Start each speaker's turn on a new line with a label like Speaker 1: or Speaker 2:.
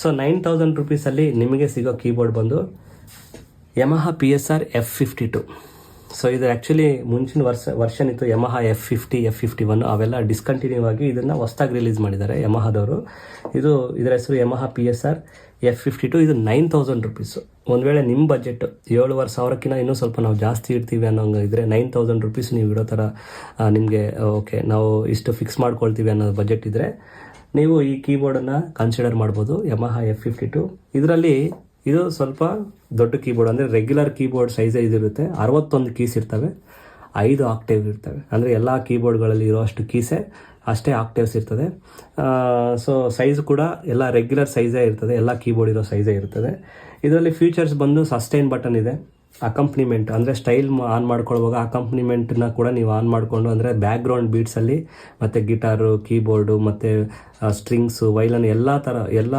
Speaker 1: So 9000 ರುಪೀಸಲ್ಲಿ ನಿಮಗೆ ಸಿಗೋ keyboard ಬಂದು ಯಮಹಾ PSR F52. ಸೊ ಇದು ಆ್ಯಕ್ಚುಲಿ ಮುಂಚಿನ ವರ್ಷನ್ ಇತ್ತು ಯಮಹಾ F50, F51, ಅವೆಲ್ಲ ಡಿಸ್ಕಂಟಿನ್ಯೂ ಆಗಿ ಇದನ್ನು ಹೊಸ್ದಾಗಿ ರಿಲೀಸ್ ಮಾಡಿದ್ದಾರೆ ಯಮಹಾದವರು. ಇದರ ಹೆಸರು ಯಮಹಾ PSR F52. ಇದು 9000 ರುಪೀಸು. ಒಂದು ವೇಳೆ ನಿಮ್ಮ ಬಜೆಟ್ 7,500 ಇನ್ನೂ ಸ್ವಲ್ಪ ನಾವು ಜಾಸ್ತಿ ಇರ್ತೀವಿ ಅನ್ನೋಂಗೆ ಇದ್ದರೆ 9000 ರುಪೀಸ್ ನೀವು ಇಡೋ ಥರ ನಿಮಗೆ ಓಕೆ ನಾವು ಇಷ್ಟು ಫಿಕ್ಸ್ ಮಾಡ್ಕೊಳ್ತೀವಿ ಅನ್ನೋ ಬಜೆಟ್ ಇದ್ದರೆ ನೀವು ಈ ಕೀಬೋರ್ಡನ್ನು ಕನ್ಸಿಡರ್ ಮಾಡ್ಬೋದು, ಯಮಹಾ F52. ಇದರಲ್ಲಿ ಇದು ಸ್ವಲ್ಪ ದೊಡ್ಡ ಕೀಬೋರ್ಡ್, ಅಂದರೆ ರೆಗ್ಯುಲರ್ ಕೀಬೋರ್ಡ್ ಸೈಜೇ ಇದಿರುತ್ತೆ. 61 ಕೀಸ್ ಇರ್ತವೆ, 5 ಆಕ್ಟೇವ್ ಇರ್ತವೆ. ಅಂದರೆ ಎಲ್ಲ ಕೀಬೋರ್ಡ್ಗಳಲ್ಲಿ ಇರೋ ಅಷ್ಟು ಕೀಸೇ ಅಷ್ಟೇ ಆಕ್ಟೇವ್ಸ್ ಇರ್ತದೆ. ಸೊ ಸೈಜ್ ಕೂಡ ಎಲ್ಲ ರೆಗ್ಯುಲರ್ ಸೈಜೇ ಇರ್ತದೆ, ಎಲ್ಲ ಕೀಬೋರ್ಡ್ ಇರೋ ಸೈಜೇ ಇರ್ತದೆ. ಇದರಲ್ಲಿ ಫೀಚರ್ಸ್ ಬಂದು ಸಸ್ಟೈನ್ ಬಟನ್ ಇದೆ, ಅಕಂಪ್ನಿಮೆಂಟ್ ಅಂದರೆ ಸ್ಟೈಲ್ ಆನ್ ಮಾಡ್ಕೊಳ್ಳುವಾಗ ಅಕಂಪ್ನಿಮೆಂಟ್ನ ಕೂಡ ನೀವು ಆನ್ ಮಾಡಿಕೊಂಡು, ಅಂದರೆ ಬ್ಯಾಕ್ಗ್ರೌಂಡ್ ಬೀಟ್ಸಲ್ಲಿ ಮತ್ತು ಗಿಟಾರು, ಕೀಬೋರ್ಡು ಮತ್ತು ಸ್ಟ್ರಿಂಗ್ಸು, ವೈಲನ್ ಎಲ್ಲ ಥರ ಎಲ್ಲ